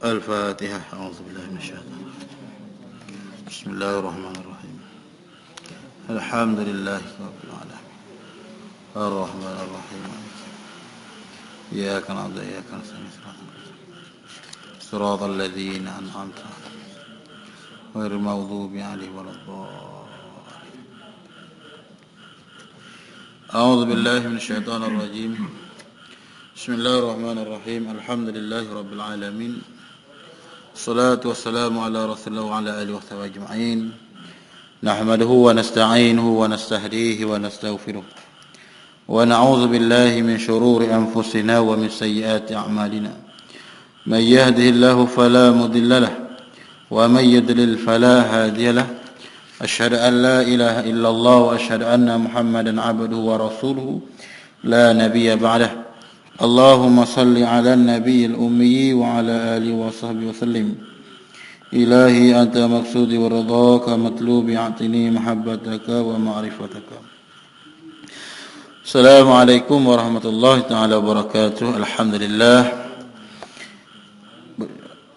الفاتحة. أعوذ بالله من الشيطان الرجيم. بسم الله الرحمن الرحيم. الحمد لله رب العالمين الرحمن الرحيم إياك نعبد وإياك نستعين صراط الذين أنعمت عليهم غير المغضوب عليهم ولا الضالين. أعوذ بالله من الشيطان الرجيم. بسم الله الرحمن الرحيم. الحمد لله رب العالمين. الصلاة والسلام على رسول الله وعلى آله وصحبه أجمعين. نحمده ونستعينه ونستهديه ونستغفره ونعوذ بالله من شرور أنفسنا ومن سيئات أعمالنا. من يهده الله فلا مضل له ومن يضلل فلا هادي له. أشهد أن لا إله إلا الله وأشهد أن محمدا عبده ورسوله لا نبي بعده. اللهم صل على النبي الأمي وعلى آله وصحبه وسلم. إلهي أنت مقصودي ورضاك مطلوبي أعطني محبتك ومعرفتك. السلام عليكم ورحمة الله تعالى وبركاته.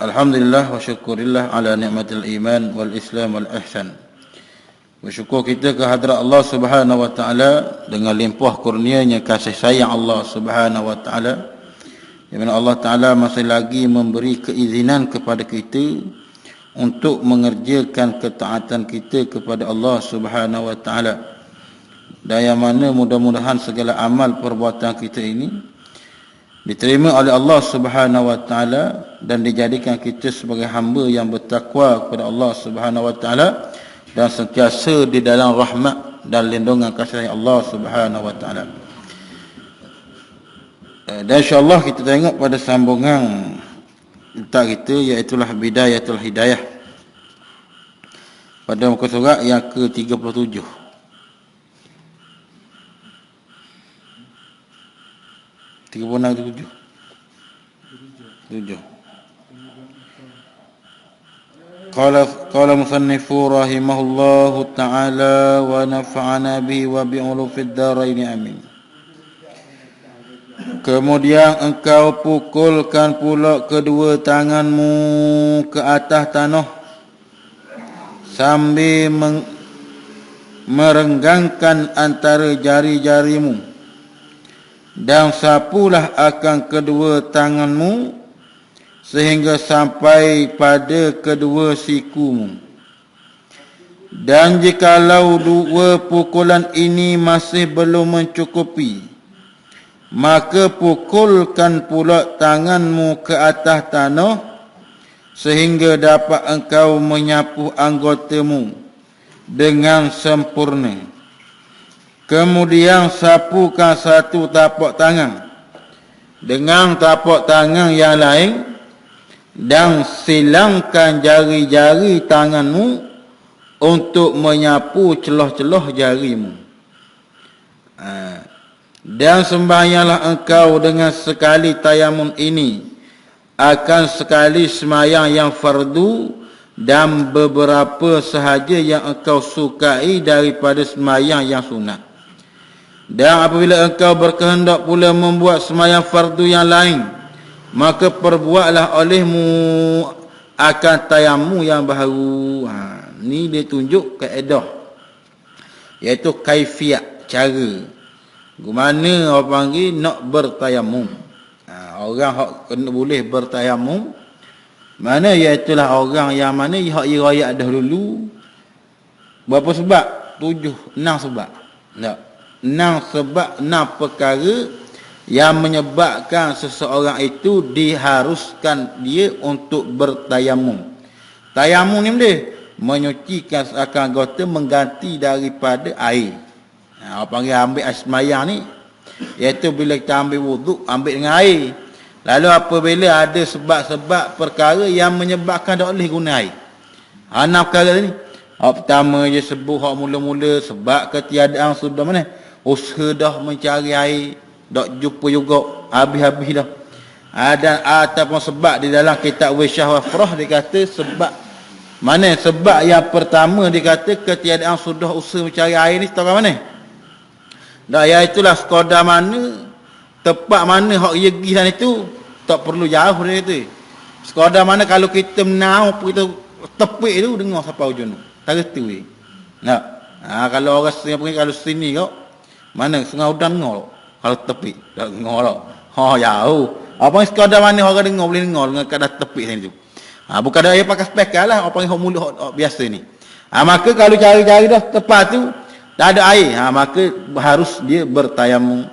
Alhamdulillah wa syukurillah ala ni'matil iman wal islam wal ihsan. Bersyukur kita ke hadrat Allah Subhanahu wa taala dengan limpah kurnianya kasih sayang Allah Subhanahu wa taala, di mana Allah taala masih lagi memberi keizinan kepada kita untuk mengerjakan ketaatan kita kepada Allah Subhanahu wa taala. Dan yang mana mudah-mudahan segala amal perbuatan kita ini diterima oleh Allah Subhanahu wa taala dan dijadikan kita sebagai hamba yang bertakwa kepada Allah Subhanahu wa taala dan sentiasa di dalam rahmat dan lindungan kasih Allah Subhanahu wa taala. Dan insya-Allah kita tengok pada sambungan kitab kita, iaitu Bidayatul Hidayah, pada muka surat yang ke-37. 7. Qala musannifu rahimahullahu ta'ala wa nafa'ana bihi wa bi'ulufid daraini amin. Kemudian engkau pukulkan pula kedua tanganmu ke atas tanah sambil merenggangkan antara jari-jarimu, dan sapulah akan kedua tanganmu sehingga sampai pada kedua sikumu. Dan jikalau dua pukulan ini masih belum mencukupi, maka pukulkan pula tanganmu ke atas tanah sehingga dapat engkau menyapu anggotamu dengan sempurna. Kemudian sapukan satu tapak tangan dengan tapak tangan yang lain, dan silangkan jari-jari tanganmu untuk menyapu celah-celah jarimu. Dan sembahyanglah engkau dengan sekali tayammum ini akan sekali semayang yang fardu dan beberapa sahaja yang engkau sukai daripada semayang yang sunat. Dan apabila engkau berkehendak pula membuat semayang fardu yang lain, maka perbuatlah olehmu akan tayammum yang baru. Ni dia tunjuk kaedah, iaitu kaifiat, cara bagaimana orang panggil nak bertayammum. Orang hak kena boleh bertayammum mana, iaitulah orang yang mana hak riwayat dahulu. Berapa sebab? 6 sebab. Tak? 6 sebab, 6 perkara yang menyebabkan seseorang itu diharuskan dia untuk bertayamum. Tayamum ni dia menyucikan seakan anggota, mengganti daripada air. Apa panggil ambil air semayang ni, iaitu bila kita ambil wuduk, ambil dengan air. Lalu apabila ada sebab-sebab perkara yang menyebabkan tak boleh guna air. 6 perkara ni. Hak pertama je sebut, hak mula-mula sebab ketiadaan sudah mana, usaha dah mencari air, tak jumpa juga, habis-habis dah. Dan ataupun sebab di dalam kitab Wisyah Wafrah dikata sebab mana? Sebab yang pertama dikata ketiadaan sudah usaha mencari air ni tahu mana? Dah, iaitulah sekadar mana, tempat mana hak pergi sana itu tak perlu jauh dia kata. Sekadar mana kalau kita menau kita tepik tu dengar sampai ujung tu. Tak reti weh. Nak. Kalau orang sini pergi kalau sini kau mana Sungai Udan dengar. Kalau tepik tak dengar lah. Jauh. Apa sekadar mana orang dengar boleh dengar dengan kadar tepik sini tu. Bukan ada yang pakai speaker lah, apa yang mulut biasa ni. Maka kalau cari-cari dah tepat tu tak ada air, maka harus dia bertayamum.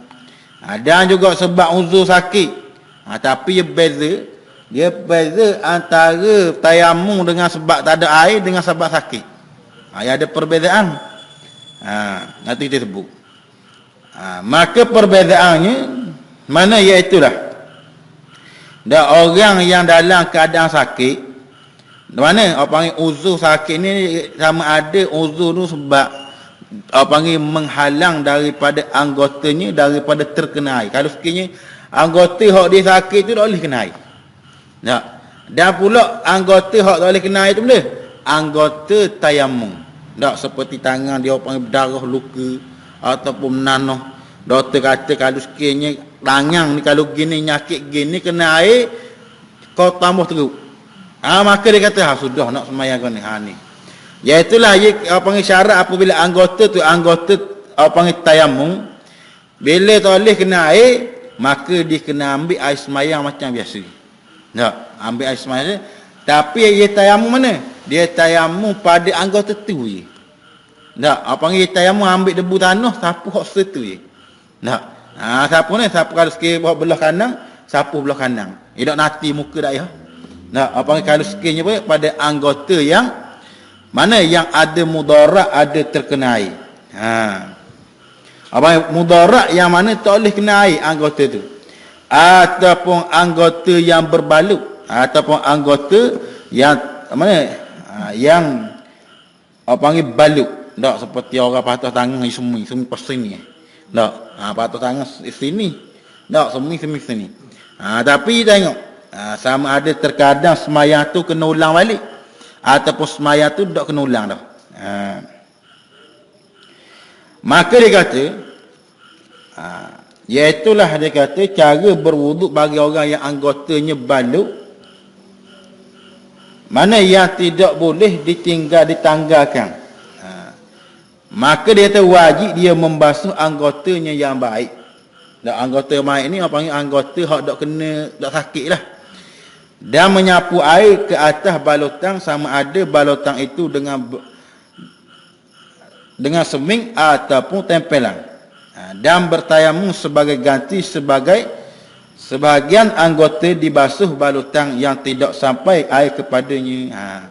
Dan juga sebab uzur sakit. Tapi dia beza antara tayamum dengan sebab tak ada air dengan sebab sakit. Ada perbezaan. Nanti kita sebut. Maka perbezaannya mana iaitulah dah orang yang dalam keadaan sakit. Mana orang panggil uzur sakit ni sama ada uzur tu sebab orang panggil menghalang daripada anggotanya daripada terkena air. Kalau sekiranya anggota hak dia sakit tu tak boleh kena air. Tak. Dan pula anggota hak tak boleh kena air tu boleh. Anggota tayamum. Tak seperti tangan dia orang panggil berdarah luka ataupun menanoh. Doktor kata kalau sekiranya tangan ni kalau gini nyakit gini kena air kau tambah teruk. Maka dia kata sudah nak sembahyang kau ni. Ni. Iaitulah apa panggil syarat apabila anggota tu anggota apa panggil tayamum bila tak boleh kena air maka dia kena ambil air sembahyang macam biasa. Tak, ambil air sembahyang tapi dia tayamum mana? Dia tayamum pada anggota tu je. Tak, apa panggil tayamum ambil debu tanah sapu hak situ je. Tak. Sapu ni sapu kalau sekiranya belah kanan, sapu belah kanan. Dia tak nanti muka dak ya. Nah, apa kalau sekiranya pada anggota yang mana yang ada mudarat ada terkena air. Apa mudarat yang mana tak boleh kena air anggota tu. Ataupun anggota yang berbalut ataupun anggota yang mana yang apa panggil balut. Tak seperti orang patah tangan sumi pas sini. Tak, patah tangan sini. Tak, sini. Tapi tengok sama ada terkadang semayang tu kena ulang balik ataupun semayang tu tak kena ulang dah. Maka dia kata iaitulah dia kata cara berwuduk bagi orang yang anggotanya balut mana yang tidak boleh ditanggalkan. Maka dia kata wajib dia membasuh anggotanya yang baik. Dan anggota yang baik ni apa panggil anggota hak tak kena tak sakit lah. Dan menyapu air ke atas balotang sama ada balotang itu dengan seming ataupun tempelan. Dan bertayamum sebagai ganti sebagian anggota dibasuh balotang yang tidak sampai air kepadanya.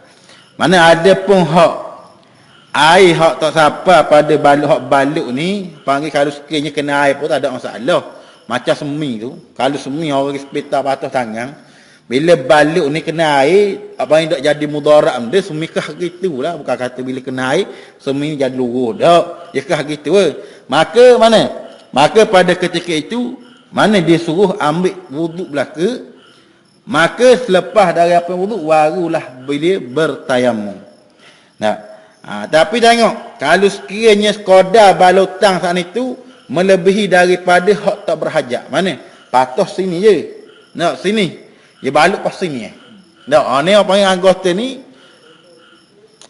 Mana ada pun hak air hak tak sampai pada balut ni panggil kalau sekiranya kena air pun tak ada masalah. Macam semi tu, kalau semi orang hospital patah tangan bila balut ni kena air, apa yang tak jadi mudarat dia semikah gitulah, bukan kata bila kena air semi jadi luruh dak. Ya kah gitu Maka mana? Maka pada ketika itu mana dia suruh ambil wuduk belaka. Maka selepas dari apa wuduk barulah bila bertayamum. Tapi tengok kalau sekiranya sekadar balutang saat itu melebihi daripada hak tak berhajat. Mana? Patah sini je. Nak sini. Dia balut pas sini. Tak, ni apa panggil anggota ni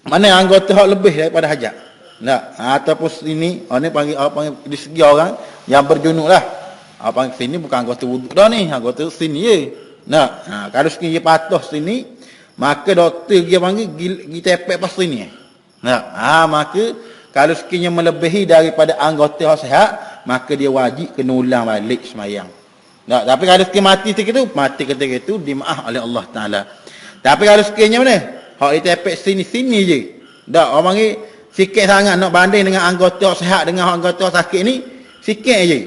mana anggota hak lebih daripada hajat. Tak, ataupun sini ni panggil apa panggil di segi orang yang berjunuk lah. Apa panggil sini bukan anggota wuduk dah ni, anggota sini je. Tak, kalau sekiranya dia patah sini maka doktor dia panggil pergi tepek pas sini. Tak, maka kalau sekiranya melebihi daripada anggota hak sihat maka dia wajib kena ulang balik sembahyang. Tak, tapi kalau sekiranya mati ketika itu dimaaf oleh Allah Ta'ala. Tapi kalau sekiranya mana? Hak dia tepek sini-sini je. Tak, orang panggil sikit sangat nak banding dengan anggota sihat dengan anggota sakit ni, sikit je.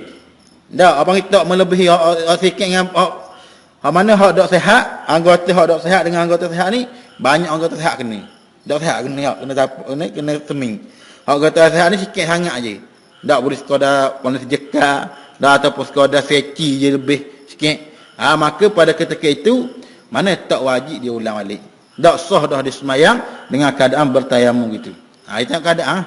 Tak, orang panggil tak melebihi sikit dengan mana hak tak sihat, anggota hak tak sihat dengan anggota sihat ni, banyak anggota sihat kena. Tak sihat kena seming. Hak anggota sihat ni sikit sangat je. Tak boleh sekadar kena sejekar. Dah ataupun sekadar seci je lebih sikit. Maka pada ketika itu mana tak wajib dia ulang balik. Tak sah dah dia semayang dengan keadaan bertayamum gitu. Itu keadaan.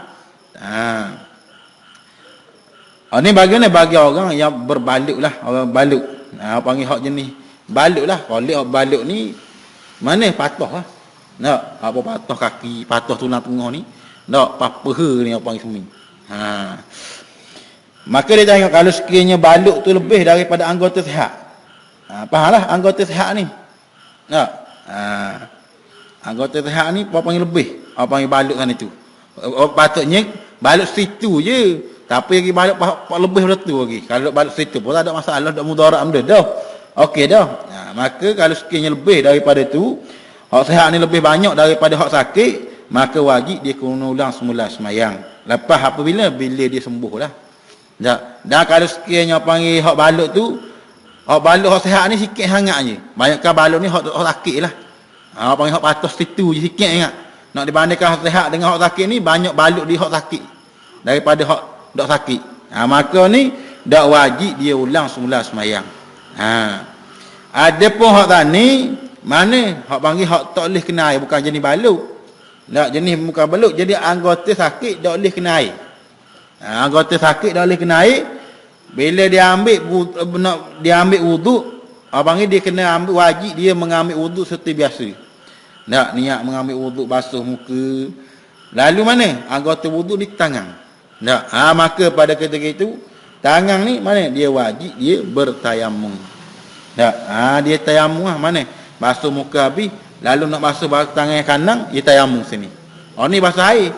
Ini bagaimana bagi orang yang berbalut lah, orang balut. Panggil hak jenis balut lah. Kalau hak balut ni Mana patuh lah. Tak, apa patuh kaki, patuh tulang tengah ni. Tak, paha ni apa panggil semi. Ha. Maka dia tengok kalau sekiranya balut tu lebih daripada anggota sihat. Ha, fahamlah anggota sihat ni. Tak. Ha. Anggota sihat ni apa panggil lebih? Apa panggil balut sana tu. Patutnya balut situ je. Tapi lagi balut lebih daripada tu lagi. Kalau balut situ pun tak ada masalah, tak mudarat benda dah. Okey dah. Ha, maka kalau sekiranya lebih daripada tu, hak sihat ni lebih banyak daripada hak sakit, maka wajib dia kena ulang semula semayang. Lepas apabila dia sembuh lah. Dan kalau sekiranya panggil hak balut tu, hak balut hak sihat ni sikit sangat je. Banyakkan balut ni hak sakit lah. Ha, panggil hak patus situ je sikit ingat. Nak dibandingkan hak sihat dengan hak sakit ni, banyak balut di hak sakit daripada hak dak sakit. Ha, maka ni dak wajib dia ulang semula semayang. Ha. Ada pun hak tani, mana hak panggil hak tak boleh kena air, bukan jenis balut. Tak, jenis bukan balut, jadi anggota sakit tak boleh kena air. Ha, anggota sakit tak boleh kena air. Bila dia ambil wuduk, hak panggil dia kena ambil, wajib dia mengambil wuduk seperti biasa. Tak, niat mengambil wuduk basuh muka. Lalu mana? Anggota wuduk di tangan. Tak, ha, maka pada ketika itu tangan ni mana? Dia wajib dia bertayamum. Tak, ha, dia tayamum lah mana? Basuh muka habis, lalu nak basuh tangan yang kanan, dia tayamum sini. Oh ni basuh air.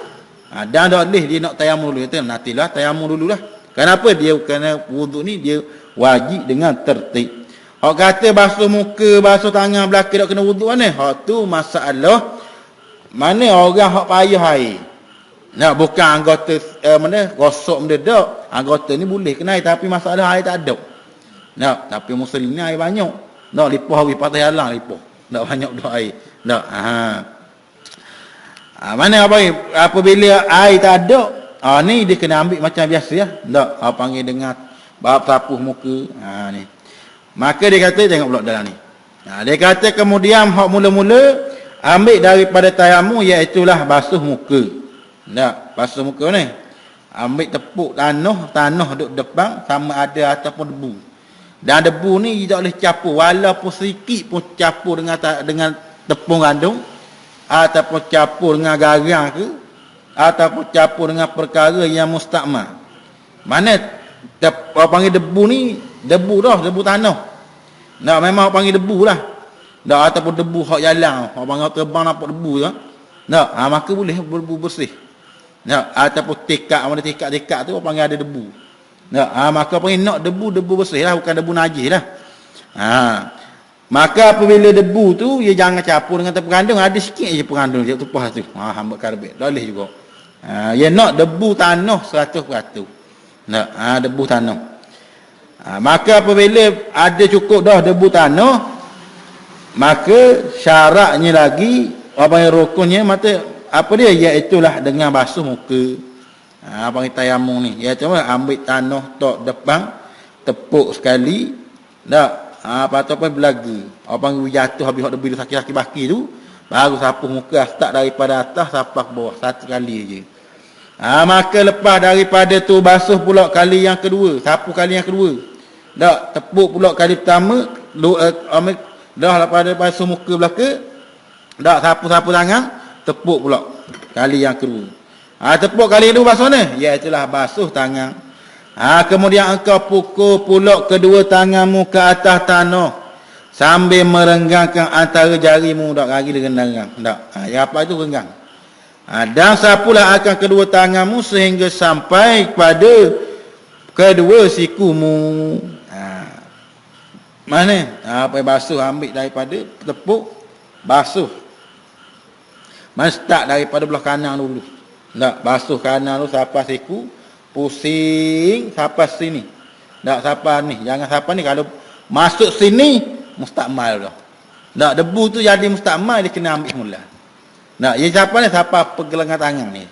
Ha, dan tak boleh dia nak tayamum dulu. Kata, nantilah tayamum dululah. Kenapa? Dia kerana wuduk ni dia wajib dengan tertib. Hak kata basuh muka, basuh tangan belakang tak kena wuduk mana? Hak tu masalah mana orang hak payah air. Nak bukan anggota mana gosok benda dak. Anggota ni boleh kena air, tapi masalah air tak ada. Nak, tapi muslim ni air banyak. Nak lipoh habis patah jalan lipoh. Tak banyak dak air. Tak. Ha. Ha, mana apa apabila air tak ada, ha, ni dia kena ambil macam biasa ya. Tak, ha, panggil dengan bab sapuh muka. Ha ni. Maka dia kata tengok pula dalam ni. Ha, dia kata kemudian hak mula-mula ambil daripada tayamum iaitu basuh muka. Tak, basuh muka ni. Ambil tepuk tanah duduk depan sama ada ataupun debu. Dan debu ni tak boleh capur, walaupun sedikit pun capur dengan tepung gandum ataupun capur dengan garang ke ataupun capur dengan perkara yang mustakmal. Mana orang panggil debu ni debu dah, debu tanah. Nak memang orang panggil debu lah. Tak, ataupun debu hak jalan, orang panggil terbang nampak debu tu. Tak, ha, maka boleh debu bersih. Tak, ataupun tekak tu orang panggil ada debu. Tak, ha, maka panggil nak debu bersih lah, bukan debu najis lah. Ha. Maka apabila debu tu dia jangan campur dengan tepung gandum, ada sikit je pengandung dia tupas tu. Ha, hamba karbit. Tak boleh juga. Ha, dia nak debu tanah 100%. Tak, ha, debu tanah. Ha, maka apabila ada cukup dah debu tanah, maka syaratnya lagi apa yang rukunnya mata apa dia, iaitulah dengan basuh muka. Ha, apa yang tayamum ni, iaitu ambil tanah tok depan, tepuk sekali, tak, ha, ataupun belaga. Apa yang jatuh habis hak debu sakit-sakit baki tu, baru sapuh muka start daripada atas sampai ke bawah satu kali je. Ha, maka lepas daripada tu basuh pula kali yang kedua, sapuh kali yang kedua. Tak, tepuk pula kali pertama, dah lepas basuh muka belaka, tak, sapuh-sapuh tangan, tepuk pula kali yang kedua. Ha, tepuk kali kedua basuh ni, iaitulah basuh tangan. Ha, kemudian engkau pukul pula kedua tanganmu ke atas tanah sambil merenggangkan antara jarimu, tak, jari renggang. Tak, ha, apa itu renggang. Ha, dan sapulah akan kedua tanganmu sehingga sampai kepada kedua sikumu. Ha, mana? Ha, apa basuh, ambil daripada tepuk, basuh. Mana start daripada belah kanan dulu. Tak, basuh kanan dulu sampai siku, pusing sampai sini. Tak, sampai ni. Jangan sampai ni, kalau masuk sini mustakmal dah. Tak, debu tu jadi mustakmal, dia kena ambil semula. Tak, dia sampai ni sampai pergelangan tangan ni.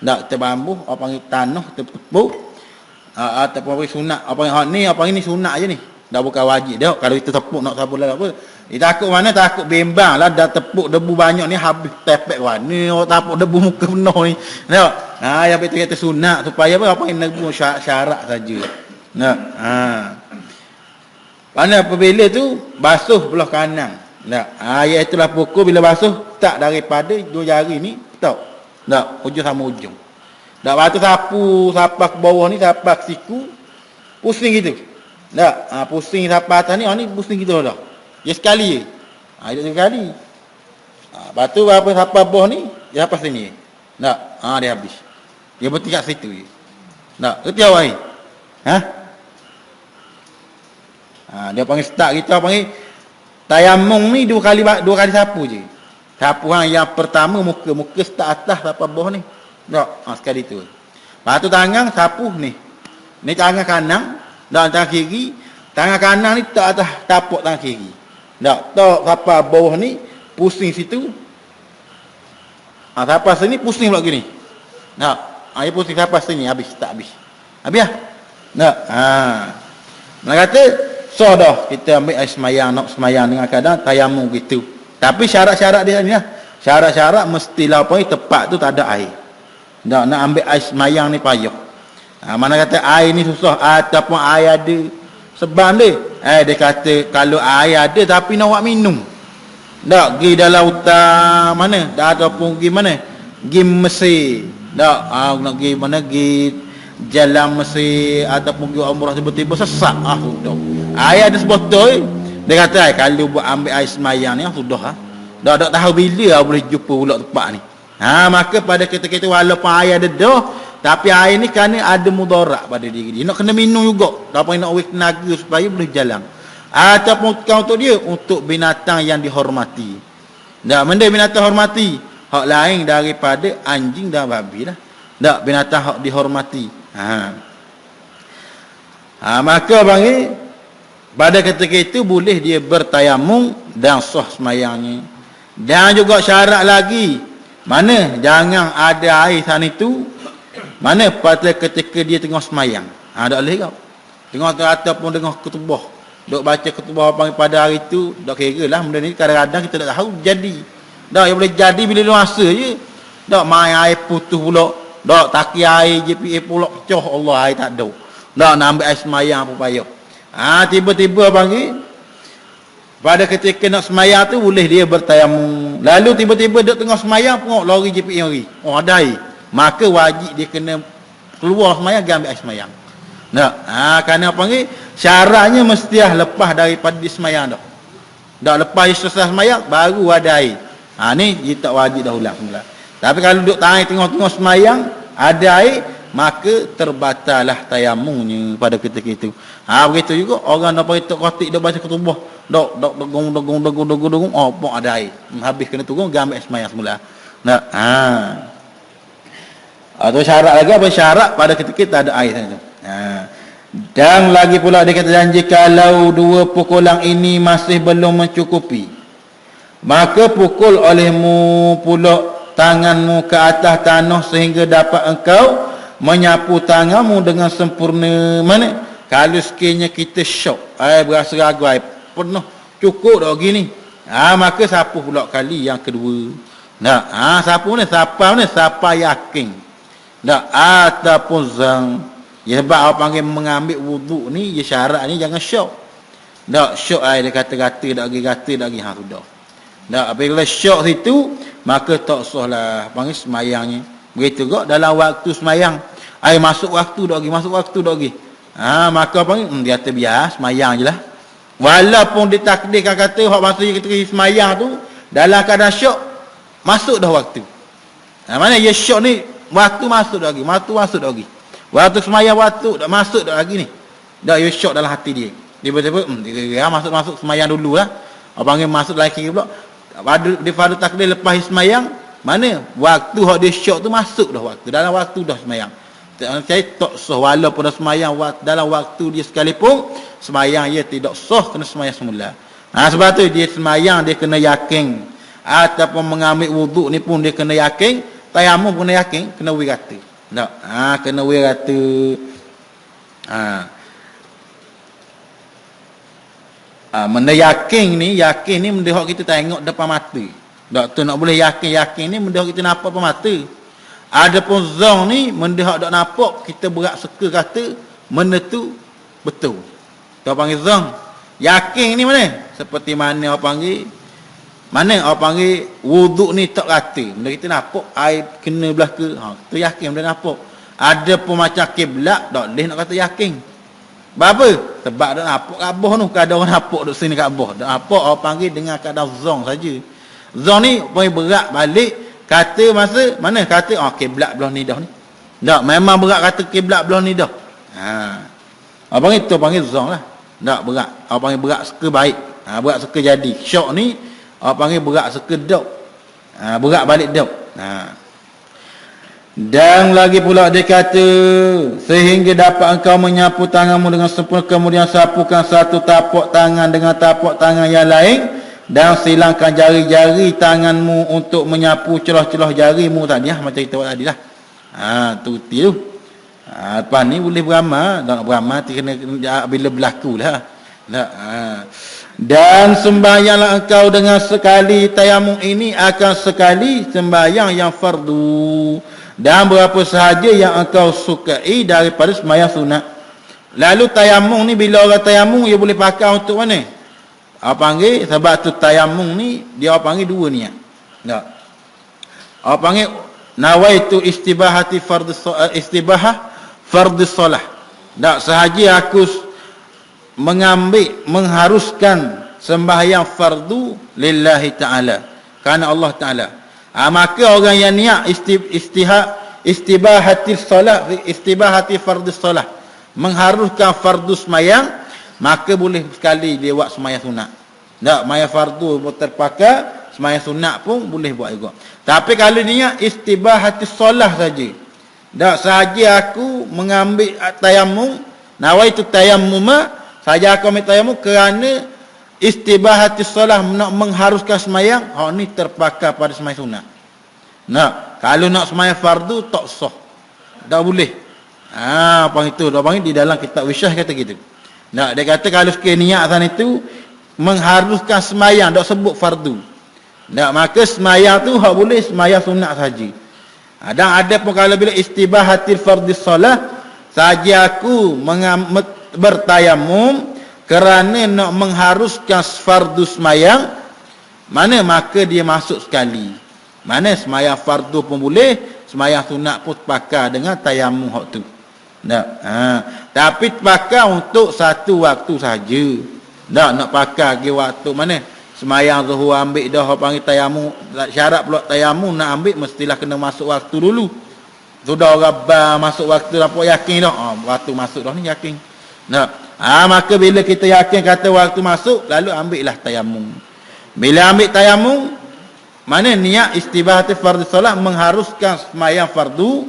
Tak, terbambuh, apa panggil tanah, tepuk. Ataupun sunat, apa ni sunat je ni. Dah bukan wajib dah. Kalau kita tepuk nak sabun lah apa. Dia takut mana? Takut bimbang lah. Dah tepuk debu banyak ni habis tepek warna. Orang tepuk debu muka penuh ni. Tengok. Ha, yang kita kata sunat supaya apa? Apa yang debu syarat saja. Nah, ha. Mana apabila tu basuh belah kanan. Tak. Itulah pukul bila basuh tak daripada dua jari ni tak. Tak, ujung sama ujung. Tak, lepas tu sapak ke bawah ni, sapak siku pusing gitu. Tak, pusing sapak atas ni, ni pusing gitu dah. Ya sekali je. Dia sekali. Lepas tu apa sapak bawah ni, dia sapak sini. Tak, dia habis. Dia berhenti kat situ je. Tak, kerti awak ni. Dia panggil start kita panggil tayamum ni dua kali sapu je. Sapu yang pertama muka start atas sampai bawah ni. Tak, sekali tu. Lepas tu tangan sapu ni. Ni tangan kanan dan tangan kiri. Tangan kanan ni tak atas tapak tangan kiri. Tak sampai bawah ni pusing situ. Sampai sini pusing pula gini. Tak, dia pusing sampai sini habis tak habis. Habis lah. Tak. Nak kata so dah kita ambil air semayang, nak semayang dengan keadaan tayamum gitu. Tapi syarat-syarat dia ni lah. Syarat-syarat mestilah tepat tu tak ada air. Nak ambil air semayang ni payah. Mana kata air ni susah ataupun air ada. Sebab dia kata kalau air ada tapi nak buat minum. Tak, pergi dalam hutan mana? Ataupun pergi mana? Pergi Mesir. Tak, nak pergi mana? Pergi jalan Mesir ataupun pergi umrah tiba-tiba sesak. Sudah. Air ada sebotol. Dia kata kalau buat ambil air semayang ni sudah. Tak tahu bila boleh jumpa pula tempat ni. Maka pada ketika itu walaupun air ada dah, tapi air ni kerana ada mudarat pada diri dia. Nak kena minum juga. Tak nak wik tenaga supaya boleh jalan. Ataupun untuk dia untuk binatang yang dihormati. Tak, benda binatang hormati. Hak lain daripada anjing dan babi lah. Tak, binatang hak dihormati. Maka panggil pada ketika itu boleh dia bertayamum dan sah semayangnya. Dan juga syarat lagi, mana jangan ada air sana itu, mana pada ketika dia tengah semayang. Tak boleh kau. Tengah ataupun tengah ketubah. Duk baca ketubah pada hari itu, tak kira lah benda ni kadang-kadang kita tak tahu jadi. Tak, yang boleh jadi bila luasa je. Tak main air putus pula. Tak taki air JPA pula pecah. Allah, air tak ada. Tak nak ambil air semayang apa payah. Tiba-tiba panggil pada ketika nak semayang tu boleh dia bertayamum. Lalu tiba-tiba duk tengah semayang pengok lori JPA lari. Ada air. Maka wajib dia kena keluar semayang dia ambil air semayang. Tak, kerana panggil syaratnya mestilah lepas daripada di semayang dah. Tak lepas selesai semayang baru ada air. Ni dia tak wajib dah ulang semula. Tapi kalau duduk tahan tengah-tengah semayang ada air, maka terbatallah tayamumnya pada ketika itu. Begitu juga orang nak pergi tok kotik dia baca ketubah. Dok dogong. Pok ada air. Habis kena turun ambil semayang semula. Nak. Atau syarat lagi apa syarat pada ketika tak ada air saja. Dan lagi pula dia kata janji kalau dua pukulan ini masih belum mencukupi, maka pukul olehmu pula tanganmu ke atas tanah sehingga dapat engkau menyapu tanganmu dengan sempurna. Mana? Kalau sekiranya kita syok, berasa ragu, penuh cukup dah gini. Maka sapu pula kali yang kedua. Sapu ni sapa yakin. Ataupun zang. Ya, sebab orang panggil mengambil wuduk ni, ya syarat ni jangan syok. Tak syok dia kata-kata dak lagi sudah. Tak, apabila syok situ maka tak sah lah panggil semayangnya. Begitu juga dalam waktu semayang. Masuk waktu dak lagi. Maka panggil dia kata biar semayang je lah. Walaupun ditakdirkan kata hak masa ketika semayang tu dalam keadaan syok masuk dah waktu. Mana ya syok ni waktu masuk dah lagi. Waktu semayang waktu dah masuk dah lagi ni. Dah ya syok dalam hati dia. Tiba-tiba dia masuk semayang dulu lah. Apa panggil masuk lagi pula. Dia pada takdir lepas semayang, mana waktu hak dia syok tu masuk dah waktu. Dalam waktu dah semayang. Saya tak sah walaupun dah semayang dalam waktu dia sekalipun, semayang dia tidak sah kena semayang semula. Sebab tu dia semayang dia kena yakin. Ataupun mengambil wuduk ni pun dia kena yakin. Tayamum pun kena yakin, kena wirata. Tak. Kena wirata. Benda yakin ni benda hak kita tengok depan mata. Doktor nak boleh yakin ni benda hak kita nampak depan mata. Adapun zong ni benda hak tak nampak kita berat seka kata benda tu betul. Kita panggil zong. Yakin ni mana? Seperti mana orang panggil Mana orang panggil wuduk ni tak rata. Benda kita nampak air kena belah ke. Tu yakin benda nampak. Ada pun macam kiblat, tak boleh nak kata yakin. Apa? Sebab dak nampak Kaabah tu. Kadang orang nampak duk sini Kaabah. Dak nampak orang panggil dengan kadar zong saja. Zong ni panggil berat balik. Kata masa, mana kata, kiblat belah ni dah ni. Tak, memang berat kata kiblat belah ni dah. Orang panggil tu panggil zong lah. Tak berat. Orang panggil berat suka baik. Berat suka jadi. Syok ni, orang panggil berat suka dok. Berat balik dok. Dan lagi pula dia kata, sehingga dapat engkau menyapu tanganmu dengan sempurna, kemudian sapukan satu tapak tangan dengan tapak tangan yang lain, dan silangkan jari-jari tanganmu untuk menyapu celah-celah jarimu tadi. Macam kita buat tadi lah. Tu. Lepas ni boleh beramal. Tak nak beramal, kena bila berlaku lah. Dan sembahyanglah engkau dengan sekali tayamum ini akan sekali sembahyang yang fardu, dan berapa sahaja yang engkau sukai daripada sembahyang sunat. Lalu tayamum ni, bila orang tayamum, dia boleh pakai untuk mana? Apa panggil, sebab tu tayamum ni dia apa panggil dua niat. Tak. Apa panggil nawaitu istibahati istibahah fardhu solah. Tak sahaja aku mengharuskan sembahyang fardu lillahi ta'ala, kerana Allah Ta'ala. Maka orang yang niat istibahati solah, istibahati fardhu solah, mengharuskan fardu semayang, maka boleh sekali dia buat semayang sunat. Tak, semayang fardu terpakai, semayang sunat pun boleh buat juga. Tapi kalau niat istibahati solah saja, tak sahaja aku mengambil tayamum, nawaitu tayammuma, saja aku ambil tayamum kerana istibahati solah, nak mengharuskan semayang, ni terpakai pada semayang sunat. Nah, kalau nak semayang fardu tak sah, tak boleh. Apa itu? Apa di dalam kitab Wisyah kata gitu. Nah, dia kata kalau sekali niat sana itu mengharuskan semayang, tak sebut fardu. Nah, maka semayang tu hak boleh semayang sunat saja. Dan ada pun kalau bila istibahatil fardhi solah, saja aku bertayamum kerana nak mengharuskan fardu semayang, mana maka dia masuk sekali. Mana semayang fardu pun boleh, semayang sunat pun pakai dengan tayamum hak tu. Tapi pakai untuk satu waktu saja. Tak nak pakai lagi waktu mana semayang zuhur ambil dah panggil tayamum. Syarat pula tayamum nak ambil mestilah kena masuk waktu dulu. Sudah orang masuk waktu dah pun yakin dah. Waktu masuk dah ni yakin. Maka bila kita yakin kata waktu masuk, lalu ambillah tayamum. Bila ambil tayamum, mana niat istibahati fardhu solat, mengharuskan semayang fardu,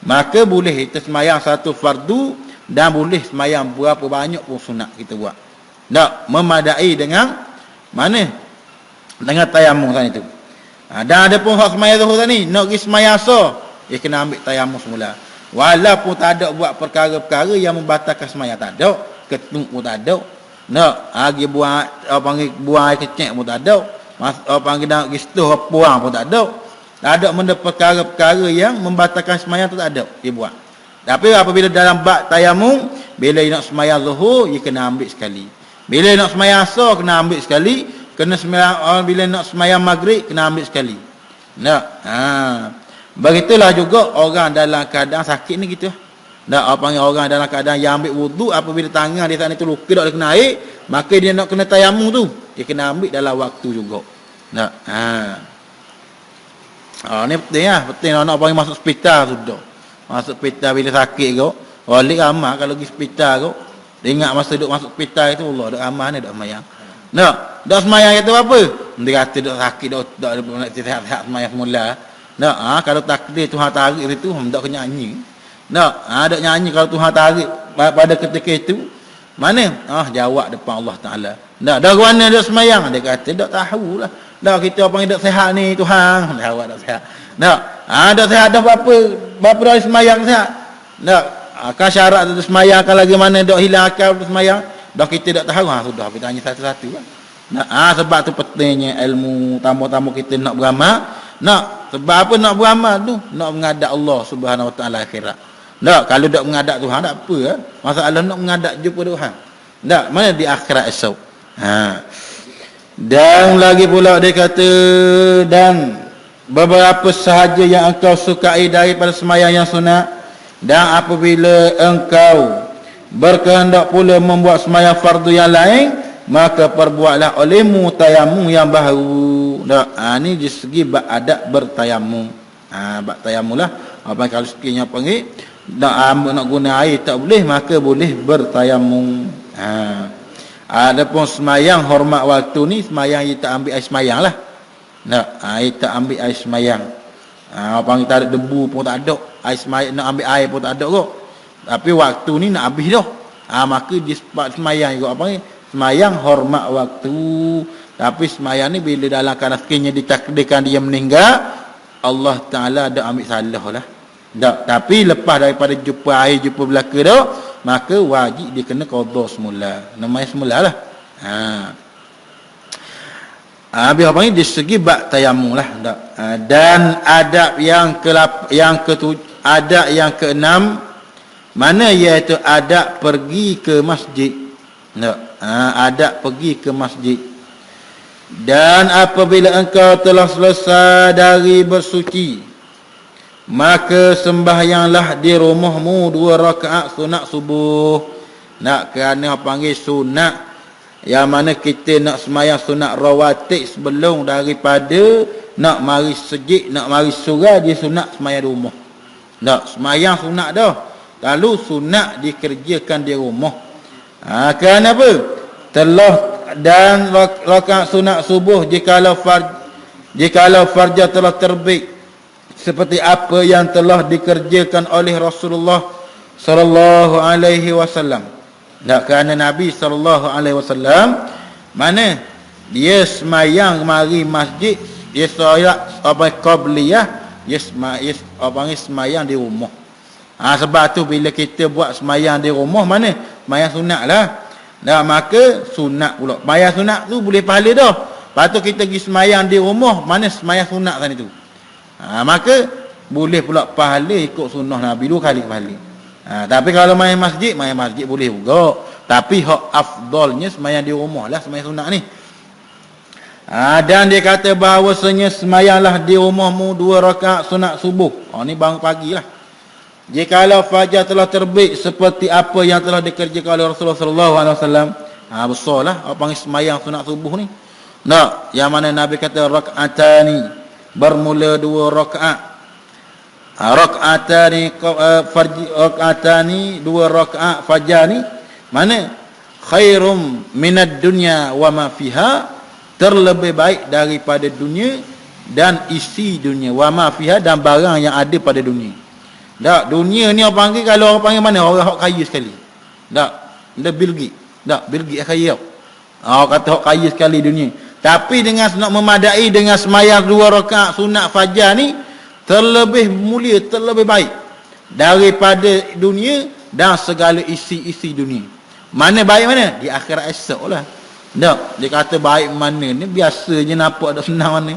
maka boleh kita semayang satu fardu, dan boleh semayang berapa banyak pun sunat kita buat. Tak memadai dengan mana? Dengan tayamum tadi tu. Dan ada pun hak semayang zuhur tadi, nak pergi semayang asar, dia kena ambil tayamum semula. Walaupun tak ada buat perkara-perkara yang membatalkan semayang, tak ada. Ketuk pun tak ada. Nak pergi buat buang air kecek pun tak ada. Panggil nak pergi setuh puang pun tak ada. Tak ada benda perkara-perkara yang membatalkan semayang tu, tak ada dia buat. Tapi apabila dalam bab tayamum, bila nak semayang zuhur, dia kena ambil sekali. Bila nak semayang asar, kena ambil sekali. Kena semayang, bila nak semayang maghrib, kena ambil sekali. Begitulah juga orang dalam keadaan sakit ni gitu. Apa panggil orang dalam keadaan yang ambil wuduk, apabila tangan dia sana tu luka, tak boleh kena air, maka dia nak kena tayamum tu, dia kena ambil dalam waktu juga. Ni penting lah. Penting nak panggil masuk hospital sudah. Masuk hospital bila sakit kau, balik ramah kalau pergi hospital kau. Ingat masa duduk masuk hospital itu, Allah, duduk ramah ni, duduk semayang. Duduk semayang kata apa? Dia kata duduk sakit, duduk nak sihat-sihat semayang semula. Kalau takdir Tuhan tarik itu, duduk ke nyanyi. Duduk nyanyi kalau Tuhan tarik pada ketika itu, mana? Jawab depan Allah Ta'ala. Dah mana duduk semayang? Dia kata, duduk tahu lah. Kita apa duduk sehat ni Tuhan. Jawab duduk sehat. Duduk sehat dah berapa dah semayang sehat? Kan syarat tu semayang, kan lagi mana dok hilang akal tu semayang, dah kita dak tahu. Sudah kita tanya satu-satu kan. Sebab tu pentingnya ilmu, tamu-tamu kita nak beramal. Sebab apa nak beramal tu? Nak menghadap Allah Subhanahu Wa Taala akhirat. Kalau dak menghadap Tuhan tak apa kan? Masalah nak menghadap jumpa Tuhan. Mana di akhirat esok. Dan lagi pula dia kata, dan beberapa sahaja yang engkau sukai daripada sembahyang yang sunat, dan apabila engkau berkehendak pula membuat sembahyang fardu yang lain, maka perbuatlah olehmu tayamum yang baru. Ni di segi bab adab bertayamum. Bab tayamum lah. Apa kalau sekiranya panggil nak guna air tak boleh, maka boleh bertayamum. Adapun semayang hormat waktu ni, semayang dia tak ambil air semayang lah. Dia tak ambil air semayang. Orang kita ada debu pun tak ada, air semayang nak ambil air pun tak ada kot. Tapi waktu ni nak habis dah. Maka dia semayang juga, apa ni? Semayang hormat waktu. Tapi semayang ni bila dalam keadaan sekiranya ditakdirkan dia meninggal, Allah Ta'ala dah ambil salah lah. Tapi lepas daripada jumpa air, jumpa belaka dah, maka wajib dia kena qada semula. Namanya semula lah. Habis apa ni? Di segi bab tayamum lah. Dan adab adab yang keenam, mana iaitu adab pergi ke masjid. Adab pergi ke masjid. Dan apabila engkau telah selesai dari bersuci, maka sembahyanglah di rumahmu 2 rakaat sunat subuh. Kerana panggil sunat, yang mana kita nak sembahyang sunat rawatib sebelum daripada nak mari masjid, nak mari surau, dia sunat sembahyang di rumah. Sembahyang sunat dah, lalu sunat dikerjakan di rumah. Kerana apa? Dan rakaat sunat subuh jikalau farja telah terbit, seperti apa yang telah dikerjakan oleh Rasulullah sallallahu alaihi wasallam. Kerana Nabi sallallahu alaihi wasallam mana dia semayang mari masjid, dia solat qabliyah, dia semayang di rumah. Sebab tu bila kita buat semayang di rumah, mana semayang sunat lah. Maka sunat pula. Semayang sunat tu boleh pahala dah. Lepas tu kita pergi semayang di rumah, mana semayang sunat tadi tu. Maka boleh pula pahala ikut sunnah Nabi 2 kali pahala. Tapi kalau main masjid boleh juga. Tapi hak afdalnya semayang di rumah lah, semayang sunat ni. Dan dia kata bahawasanya semayanglah di rumahmu 2 rakaat sunat subuh. Ni bangun pagi lah. Jikalau fajar telah terbit seperti apa yang telah dikerjakan oleh Rasulullah sallallahu alaihi wasallam, besarlah apa panggil semayang sunat subuh ni. Yang mana Nabi kata rakaatani, bermula 2 rakaat. Rakaatani 2 rakaat fajar ni mana khairum minad dunya wa ma fiha, terlebih baik daripada dunia dan isi dunia, wa ma fiha, dan barang yang ada pada dunia. Dunia ni orang panggil, kalau orang panggil mana? Orang hak kaya sekali. Dia Bill Gates. Bill Gates kaya. Orang kata hak kaya sekali dunia. Tapi dengan nak memadai dengan semayang 2 rakaat sunat fajar ni, terlebih mulia, terlebih baik daripada dunia dan segala isi-isi dunia. Mana baik mana? Di akhirat esok lah. Dia kata baik mana ni, biasanya nampak ada senang mana.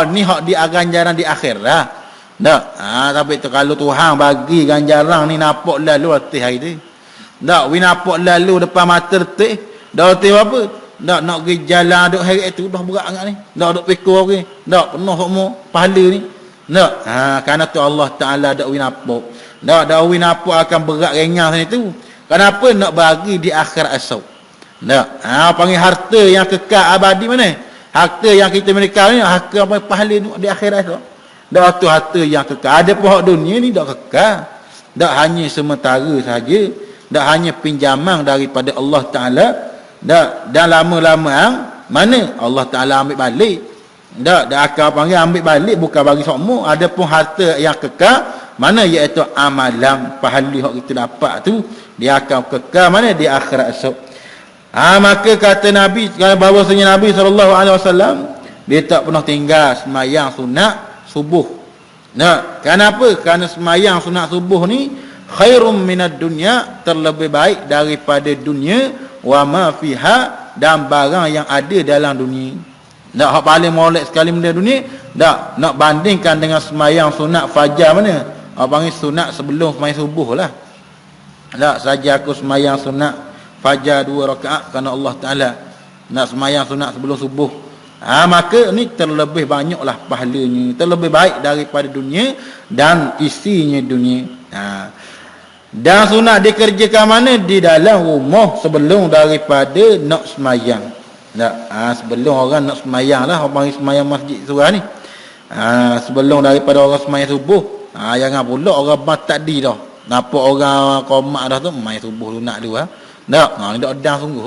Ni hak di ganjaran di akhirat. Tapi tu kalau Tuhan bagi ganjaran ni nampak lalu atas hari tu. We nampak lalu depan mata detik. Detik apa? Nak pergi jalan duk hari tu dah berat sangat ni. Duk fikir lagi. Penuh semua pahala ni. Kerana tu Allah Taala dak we nampak. We nampak akan berat ringan sini tu. Kenapa nak bagi di akhirat esok? Panggil harta yang kekal abadi mana? Harta yang kita miliki ni, harta apa pahala di akhirat esok. Tu harta yang kekal. Ada pun hak dunia ni tak kekal. Tak hanya sementara saja. Tak hanya pinjaman daripada Allah Ta'ala. Dan lama-lama mana Allah Ta'ala ambil balik. Dia akan panggil ambil balik, bukan bagi semua. Ada pun harta yang kekal, mana iaitu amalan pahala yang kita dapat tu, dia akan kekal mana? Di akhirat esok. Maka kata Nabi, bahawasanya Nabi SAW, dia tak pernah tinggal semayang sunat subuh. Kenapa? Kerana semayang sunat subuh ni khairum minad dunya, terlebih baik daripada dunia, wa ma fiha, dan barang yang ada dalam dunia. Hak paling molek sekali benda dunia, nak bandingkan dengan semayang sunat fajar mana? Panggil sunat sebelum semayang subuh lah. Saja aku semayang sunat fajar 2 rakaat kerana Allah Ta'ala. nak semayang sunat sebelum subuh, maka ni terlebih banyaklah pahalanya, terlebih baik daripada dunia dan isinya dunia. Dan sunat dikerjakan mana? Di dalam rumah sebelum daripada nak semayang. Sebelum orang nak semayang lah, orang panggil semayang masjid surah ni. Sebelum daripada orang semayang subuh. Jangan pula orang tak di dah. Nampak orang komak dah tu, main subuh sunat dulu ni tak edang sungguh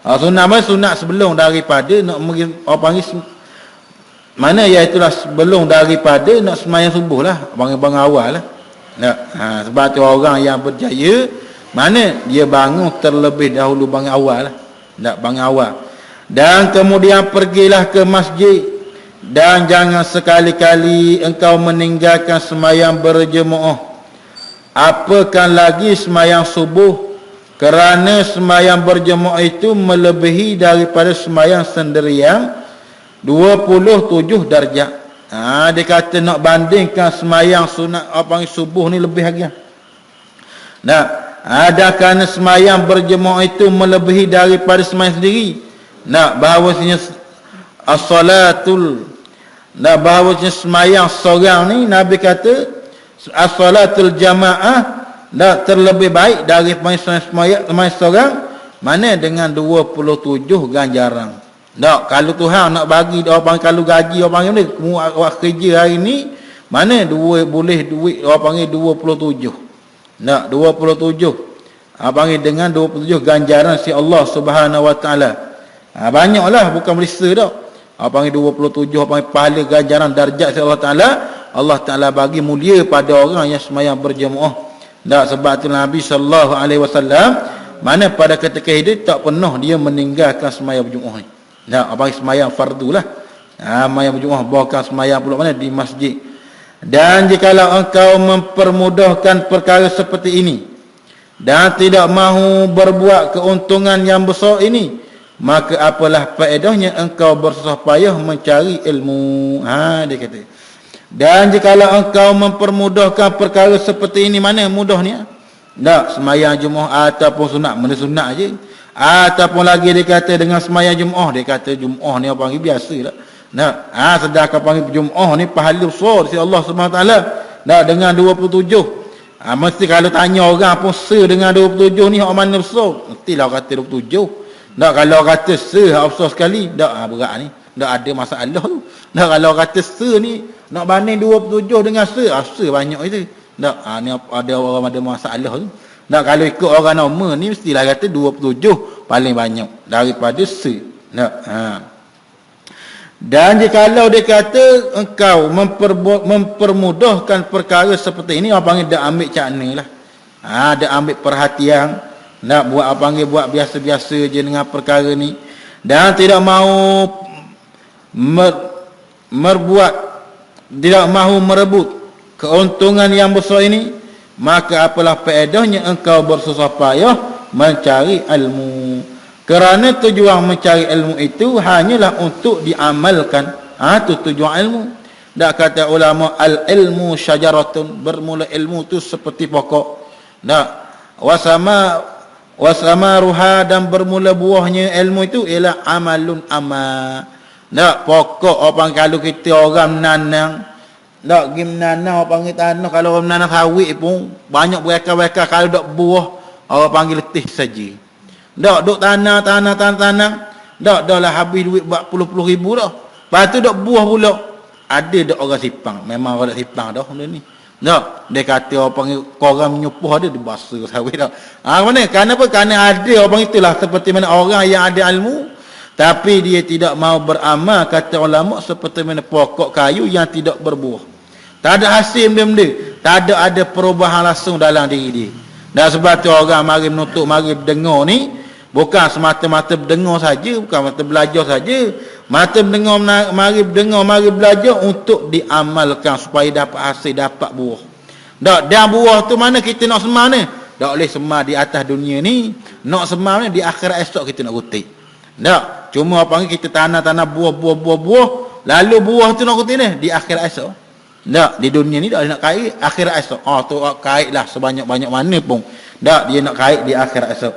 sunat apa? Sunat sebelum daripada nak orang panggil mana, iaitulah sebelum daripada nak semayang subuh lah, bangun awal lah. Sebab tu orang yang berjaya mana dia bangun terlebih dahulu bangun awal lah. Bangun awal. Dan kemudian pergilah ke masjid, dan jangan sekali-kali engkau meninggalkan semayang berjemaah, apakah lagi semayang subuh, kerana semayang berjemaah itu melebihi daripada semayang sendirian 27 darjat. Dia kata nak bandingkan semayang sunat subuh ni lebih lagi. Ada kerana semayang berjemaah itu melebihi daripada semayang sendiri. Bahawasanya as-salatul, bahawasanya semayang seorang ni Nabi kata as-salatul jamaah terlebih baik daripada semayang seorang, mana dengan 27 ganjaran. Kalau Tuhan nak bagi orang panggil, kalau gaji orang panggil ni awak kerja hari ni, mana boleh duit orang panggil 27. 27. Orang panggil dengan 27 ganjaran si Allah Subhanahu Wa Taala. Banyaklah, bukan melisa dah. Orang panggil 27, orang panggil pahala ganjaran darjat si Allah Taala. Allah Taala bagi mulia pada orang yang semayang berjemaah. Sebab tu Nabi sallallahu alaihi wasallam mana pada ketika hidup tak pernah dia meninggalkan semayang berjemaah ni. Apa semayang fardu lah. Semayang berjemaah, bukan semayang pula mana di masjid. Dan jikalau engkau mempermudahkan perkara seperti ini dan tidak mahu berbuat keuntungan yang besar ini, maka apalah faedahnya engkau bersusah payah mencari ilmu. Dia kata. Dan jikalau engkau mempermudahkan perkara seperti ini, mana mudahnya? Semayang Jumaat ataupun sunat, mana sunat je. Ataupun lagi dia kata dengan semayang Jumaat, dia kata Jumaat ni apa panggil biasa lah. Sedangkan panggil Jumaat ni pahala besar si Allah Subhanahu Taala. Dengan 27. Mesti kalau tanya orang apa dengan 27 ni hak mana besar, mestilah kata 27. Kalau kata hak besar sekali, berat ni. Ada masalah tu. Kalau kata ni nak banding 27 dengan banyak itu. Ni ada orang ada masalah tu. Kalau ikut orang normal ni mestilah kata 27 paling banyak daripada Dan jikalau dia kata engkau mempermudahkan perkara seperti ini, orang panggil dah ambil cakna lah. Dah ambil perhatian, nak buat apa panggil buat biasa-biasa je dengan perkara ni, dan tidak mahu tidak mahu merebut keuntungan yang besar ini, maka apalah faedahnya engkau bersusah payah mencari ilmu, kerana tujuan mencari ilmu itu hanyalah untuk diamalkan. Itu tujuan ilmu. Kata ulama, al ilmu syajaratun, bermula ilmu itu seperti pokok. Wasama ruha, dan bermula buahnya ilmu itu ialah amalun amal. Pokok orang kalau kita orang menanam, pergi menanam orang panggil tanah, kalau orang menanam sawit pun banyak bereka-bereka, kalau dak buah orang panggil letih saja. Duk tanah. Dah lah habis duit buat puluh-puluh ribu dah. Lepas tu dak buah pula. Ada dak orang sipang, memang orang dak sipang dah benda ni. Dia kata orang panggil korang menyupuh ada di basa sawit dah. Mana? Kenapa? Kerana ada orang panggil itulah, seperti mana orang yang ada ilmu tapi dia tidak mau beramal, kata ulama, seperti mana pokok kayu yang tidak berbuah. Tak ada hasil benda-benda, tak ada perubahan langsung dalam diri dia. Dan sebab tu orang mari menuntut, mari dengar ni bukan semata-mata dengar saja, bukan mata belajar saja. Mata dengar, mari dengar, mari belajar untuk diamalkan supaya dapat hasil, dapat buah. Dan buah tu mana kita nak semar ni? Tak boleh semar di atas dunia ni, nak semar ni di akhirat esok kita nak kutik. Cuma apa ni kita tanah-tanah buah, lalu buah tu nak kutik ni di akhirat esok. Di dunia ni tak nak kait, akhirat esok. Tu kaitlah sebanyak-banyak mana pun. Dia nak kait di akhirat esok.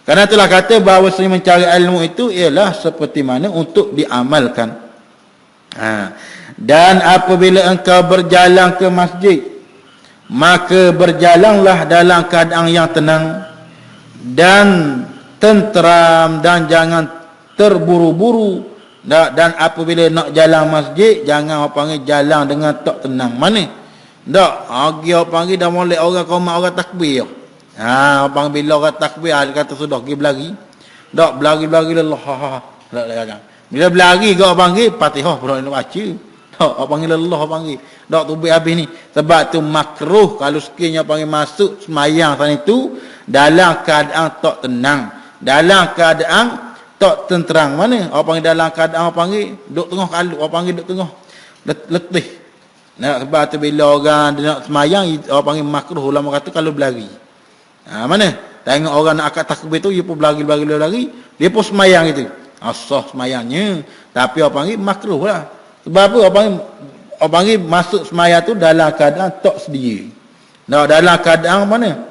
Karena telah kata bahawa mencari ilmu itu ialah seperti mana untuk diamalkan. Dan apabila engkau berjalan ke masjid, maka berjalanlah dalam keadaan yang tenang dan tenteram, dan jangan terburu-buru. Dan apabila nak jalan masjid, jangan orang panggil jalan dengan tak tenang. Mana? Tak, lagi orang panggil dah molek orang qomat, orang takbir. Orang panggil bila orang takbir, dia kata sudah pergi berlari. Tak, berlari-berlari lelah. Bila berlari ke orang panggil, Fatihah pun nak baca. Tak, orang panggil lelah, orang panggil. Tak, tubik habis ni. Sebab tu makruh kalau sekiranya orang panggil masuk semayang sana itu dalam keadaan tak tenang, dalam keadaan tak tenterang. Mana orang panggil dalam keadaan orang panggil duduk tengah kalut, orang panggil duduk tengah letih. Sebab tu bila orang dia nak semayang, orang panggil makruh, ulama kata kalau berlari. Mana tengok orang nak akad takbir tu, dia pun berlari, dia pun semayang itu. Sah semayangnya, tapi orang panggil makruh lah. Sebab apa? Orang panggil masuk semayang tu dalam keadaan tak sedia. Dalam keadaan mana?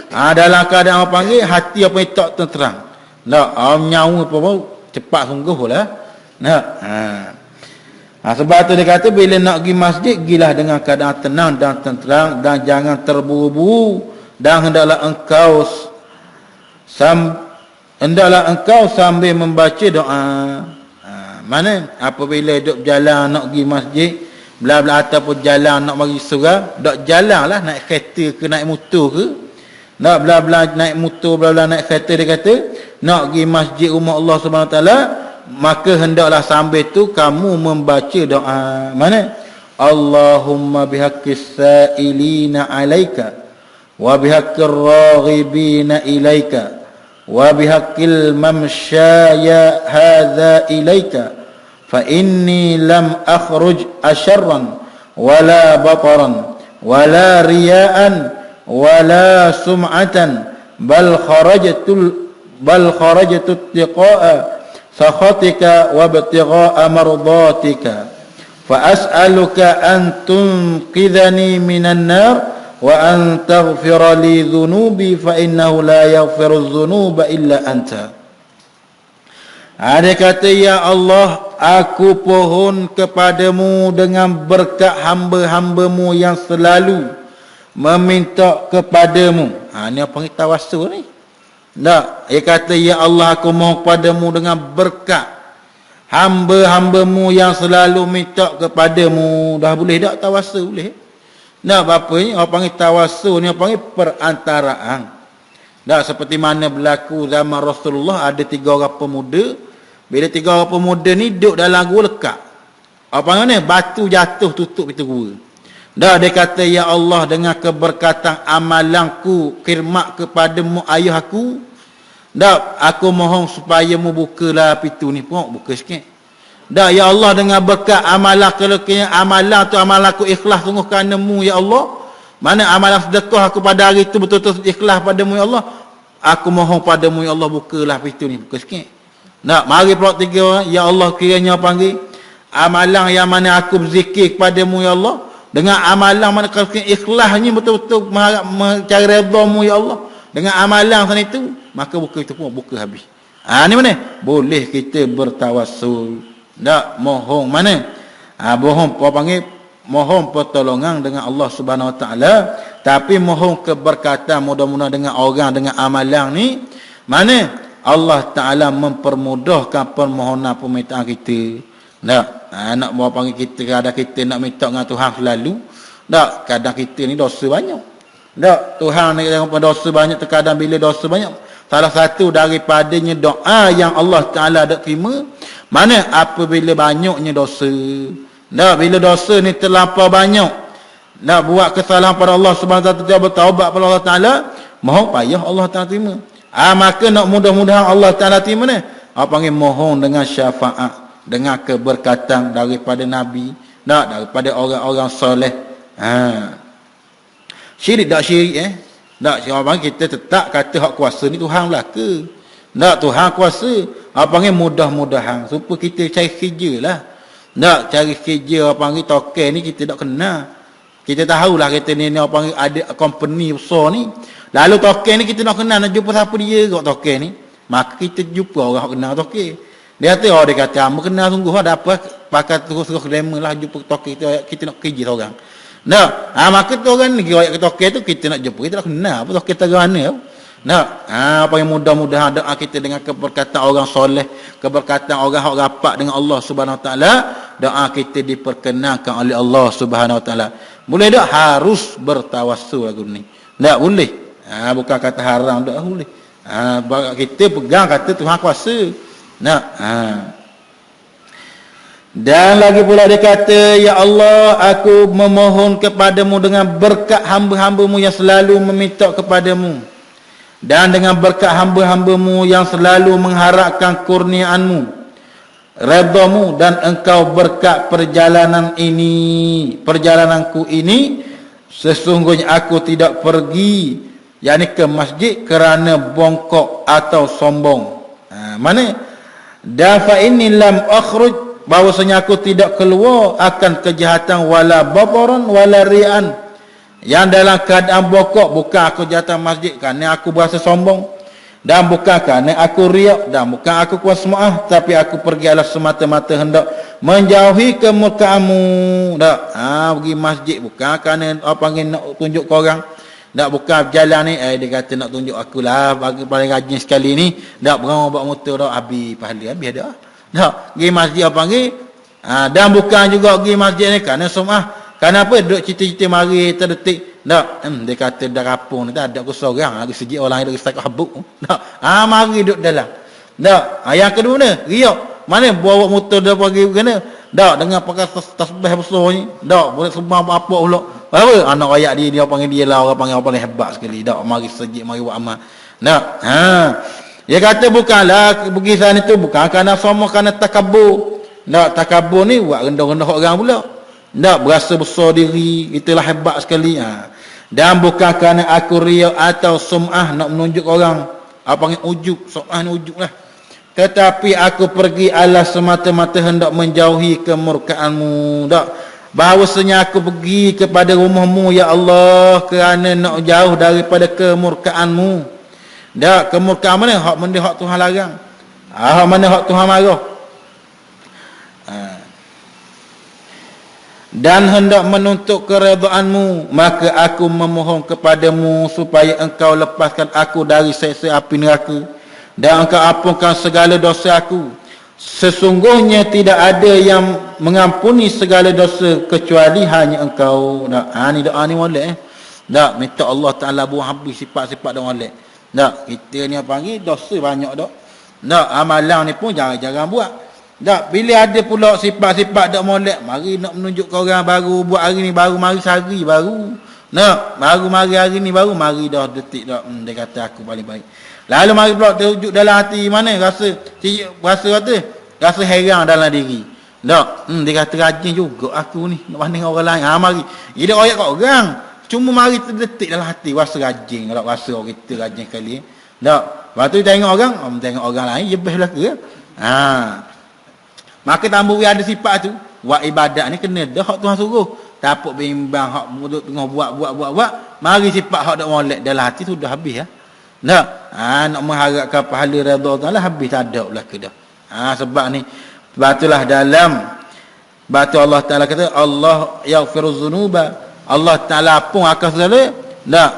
Dalam keadaan orang panggil hati apa yang tak tenterang. Nyawa apa cepat sungguh lah. Sebab tu dia kata bila nak pergi masjid, gilah dengan keadaan tenang dan tenterang, dan jangan terburu-buru, dan hendaklah engkau sambil membaca doa. Mana apabila duduk jalan nak pergi masjid, belah-belah ataupun jalan nak bagi surau, dok jalan lah, naik kereta ke naik motor ke, nak belah-belah naik motor, belah-belah naik kereta, dia kata nak pergi masjid rumah Allah Subhanahu Wa Taala, maka hendaklah sambil tu kamu membaca doa. Mana? Allahumma bihaqqis sa'ilina 'alaika wa bihaqqir raghibina ilaika wa bihaqqil mamsyaya hadza ilaika fa inni lam akhruj asharran wala bataran wala riya'an wala sum'atan bal kharajtu ittiqa'a sakhatika wa ibtigha'a mardatika fa as'aluka an tunqidhani minan nar wa an taghfira li dhunubi fa innahu la yaghfiru dhunuba illa anta. Ada kata, ya Allah, aku pohon kepadamu dengan berkat hamba-hambamu yang selalu meminta kepadamu. Ni apa panggil tawassul ni? Tak, dia kata, ya Allah, aku mohon kepadamu dengan berkat hamba-hambamu yang selalu minta kepadamu. Dah boleh tak tawassul? Boleh. Tak, apa ni? Orang panggil tawassul ni, orang panggil perantaraan. Tak, seperti mana berlaku zaman Rasulullah, ada 3 orang pemuda. Bila 3 orang pemuda ni duduk dalam gua lekat. Apa panggil ni? Batu jatuh tutup itu gua. Dah, dia kata, ya Allah, dengan keberkatan amalanku khidmat kepadamu ayah aku, dah, aku mohon supaya mu bukalah pintu ni pun, buka sikit. Dah, ya Allah, dengan berkat amalan, kalau kena amalan tu amalan aku ikhlas sungguh kerana-Mu, ya Allah. Mana amalan sedekah aku pada hari tu betul-betul ikhlas padamu, ya Allah. Aku mohon padamu, ya Allah, bukalah pintu ni, buka sikit. Dah, mari pula 3 orang, ya Allah, kiranya panggil amalan yang mana aku berzikir kepadamu, ya Allah, dengan amalan mana kalau ikhlasnya betul-betul mencari redha-Mu, ya Allah, dengan amalan sana itu, maka buka itu pun buka habis. Ni mana? Boleh kita bertawassul. Tak, mohon mana? Mohon apa panggil? Mohon pertolongan dengan Allah Subhanahu Wa Taala, tapi mohon keberkatan mudah-mudahan dengan orang dengan amalan ni, mana Allah Taala mempermudahkan permohonan permintaan kita. Tak, nak buat panggil kita, kadang kita nak minta dengan Tuhan selalu. Tak, kadang kita ni dosa banyak. Tak, Tuhan ni kadang dosa banyak, terkadang bila dosa banyak, salah satu daripadanya doa yang Allah Taala ada terima, mana apabila banyaknya dosa. Tak, bila dosa ni terlampau banyak, nak buat kesalahan pada Allah Subhanahu Wa Taala, tidak bertaubat pada Allah Taala, mohon payah Allah Taala terima. Maka nak mudah-mudahan Allah Taala terima ni, panggil mohon dengan syafaat, dengan keberkatan daripada Nabi, tak, daripada orang-orang soleh. Syirik tak syirik tak, siapa kita tetap kata hak kuasa ni Tuhan lah ke? Tak, Tuhan kuasa. Panggil mudah-mudahan supaya kita cari kerja lah. Tak, cari kerja panggil token ni kita tak kenal. Kita tahulah kita ni panggil ada company besar ni. Lalu token ni kita nak kenal, nak jumpa siapa dia kat token ni. Maka kita jumpa orang yang kenal token. Dia kata, dia kata, hamba kenal sungguh, ada apa, pakai terus-terus glamour lah jumpa token kita nak kerja seorang. Nah, maka tu orang ni royak ke token tu kita nak jumpa, kita nak kenal apa token terang mana. Nah, apa yang mudah-mudahan doa kita dengan keberkatan orang soleh, keberkatan orang yang rapat dengan Allah Subhanahu Wa Taala, doa kita diperkenankan oleh Allah Subhanahu Wa Taala. Boleh tak harus bertawassul lagu ni? Tak boleh. Bukan kata haram, tak boleh. Kita pegang kata Tuhan kuasa. Nah, dan lagi pula dia kata, ya Allah, aku memohon kepadamu dengan berkat hamba-hambamu yang selalu meminta kepadamu, dan dengan berkat hamba-hambamu yang selalu mengharapkan kurniaanmu, redamu, dan engkau berkat perjalananku ini, sesungguhnya aku tidak pergi, yakni ke masjid kerana bongkok atau sombong. Mana? Dan fa inni lam akhruj, bahwasanya aku tidak keluar akan kejahatan wala babaran wala rian, yang dalam keadaan bokok, bukan aku datang masjid kerana aku berasa sombong, dan bukan kerana aku riak, dan bukan aku kuat semaah, tapi aku pergi adalah semata-mata hendak menjauhi kemurkaanmu. Tak, pergi masjid bukan kerana apa panggil nak tunjuk ke orang. Tak, bukan berjalan ni dia kata nak tunjuk akulah bagi paling rajin sekali ni. Tak, berang buat motor dah habis pahala, habis dah. Tak, pergi masjid apa panggil dan bukan juga pergi masjid ni kerana semaah. Kenapa duduk cerita-cerita mari terdetik. Tak, dia kata dah rapung ni tak ada aku seorang, aku sejik orang lain dari setakat habuk. Tak, mari duduk dalam. Tak, yang kedua ni riak. Mana bawa motor dah pergi kena. Tak, dengan pakai tasbih besar ni. Tak, boleh sembang apa-apa pula. Apa anak rakyat dia panggil dia lah, orang panggil apa paling hebat sekali. Tak, mari sejik, mari buat amal. Tak, dia kata bukanlah pergi sana tu bukan kerana sama, kerana takabur. Tak, takabur ni buat rendah-rendah orang pula. Tak, berasa besar diri, itulah hebat sekali. Dan bukan kerana aku riak atau sum'ah, nak menunjuk orang. Apa panggil ujub, sum'ah ni ujub lah. Tetapi aku pergi Allah semata-mata hendak menjauhi kemurkaanmu. Tak, bahawasanya aku pergi kepada rumahmu ya Allah kerana nak jauh daripada kemurkaanmu. Tak, kemurkaan mana? Hak benda hak Tuhan larang. Hak mana hak Tuhan marah. Dan hendak menuntut keredaanmu, maka aku memohon kepadamu supaya engkau lepaskan aku dari siksa api neraka, dan engkau ampunkan segala dosa aku. Sesungguhnya tidak ada yang mengampuni segala dosa kecuali hanya engkau. Ni doa ni molek. Tak, minta Allah Ta'ala buang habis sifat-sifat dan molek. Tak, kita ni apa panggil dosa banyak tak. Tak, amalan ni pun jarang-jarang buat. Tak, bila ada pula sifat-sifat tak molek, mari nak menunjuk ke orang baru, buat hari ni baru, mari sehari baru. Nak, baru mari hari ni baru, mari dah detik dah. Dia kata aku paling baik. Lalu mari pula terwujud dalam hati mana? Rasa heran dalam diri. Tak, dia kata rajin juga aku ni, nak banding orang lain. Mari. Dia royak kat orang. Cuma mari terdetik dalam hati, rasa rajin. Kalau rasa orang kita rajin sekali. Tak, lepas tu tengok orang lain, dia best lah ke? Maka tambah ada sifat tu, buat ibadat ni kena dah hak Tuhan suruh. Tapuk bimbang hak duduk tengah buat. Mari sifat hak dak molek dalam hati tu dah habis ya. Tak, nak mengharapkan pahala redha Allah habis tak ada pula ke dah. Sebab ni batulah dalam batu Allah Taala kata Allah yaghfiruz dzunuba. Allah Taala pun akan segala. Tak,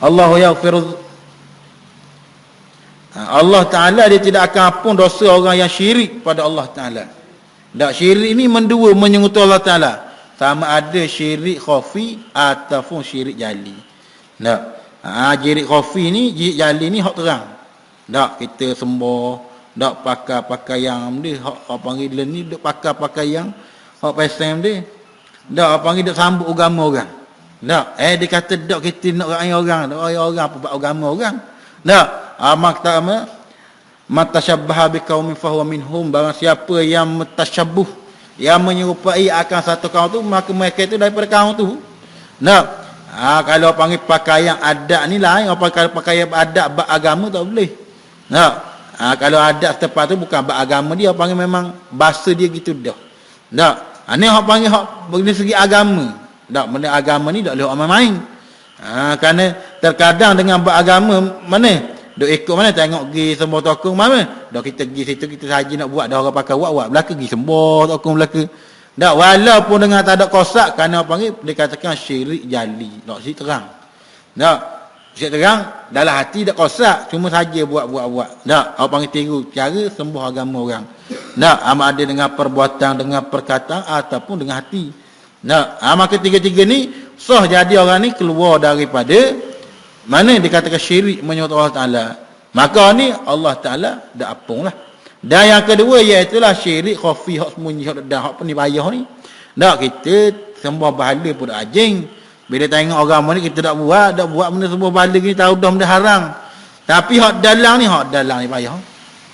Allah yaghfiruz, Allah Ta'ala dia tidak akan ampun dosa orang yang syirik pada Allah Ta'ala. Tak, syirik ni mendua menyengutu Allah Ta'ala. Sama ada syirik khafi ataupun syirik jali. Tak, syirik khafi ni, syirik jali ni hak terang. Tak, kita sembah, tak pakai yang dia, hak panggil ni, duk pakai yang hak pesen dia. Tak, panggil duk sambut agama orang. Tak, dia kata tak kita nak rakyat orang, nak rakyat orang apa agama orang. Tak, matashabbaha biqaumin fahuwa minhum, barang siapa yang mutasyabbuh, yang menyerupai akan satu kaum tu, maka mereka itu daripada kaum tu. Nah, kalau panggil pakaian adat ni lain, apa kalau pakaian adat beragama tak boleh. Nah, kalau adat setempat tu bukan beragama dia, panggil memang bahasa dia gitu dah. Nah, ni hak panggil hak dari segi agama. Tak, benda agama ni tak boleh main-main. Kerana terkadang dengan beragama mana duk ikut mana tengok pergi sembah tokong mana dah kita pergi situ kita saja nak buat dah orang pakai buat belaka pergi sembah tokong belaka dak walaupun dengan tak ada kosak kerana apa panggil dikatakan syirik jali tak syirik terang dak syirik terang dalam hati tak kosak cuma saja buat dak apa panggil tiru cara sembah agama orang dak ada dengan perbuatan dengan perkataan ataupun dengan hati dak maka tiga-tiga ni sah jadi orang ni keluar daripada mana dikatakan syirik menyebut Allah Ta'ala. Maka ni Allah Ta'ala dah apung lah. Dan yang kedua iaitulah syirik khafi, hak sembunyi, hak dah, hak penibaya ni. Tak kita sembah bahala pun dah ajing. Bila tengok orang ni kita tak buat benda sembah bahala ni tahu dah benda haram. Tapi hak dalang ni payah.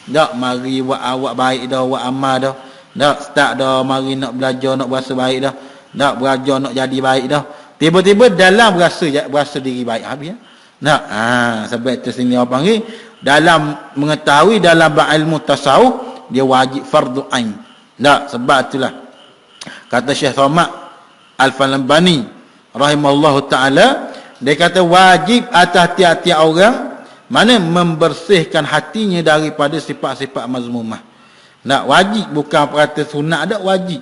Tak mari buat baik dah, buat amal dah. Tak start dah mari nak belajar, nak berasa baik dah. Tak belajar nak jadi baik dah. Tiba-tiba dalam berasa diri baik habis. Sebab itu sini orang panggil dalam mengetahui dalam ilmu tasawuf dia wajib fardu ain. Sebab itulah kata Syekh Somad Al-Falambani rahimallahu taala dia kata wajib atas tiap-tiap orang mana membersihkan hatinya daripada sifat-sifat mazmumah. Wajib bukan perkata sunat dak wajib.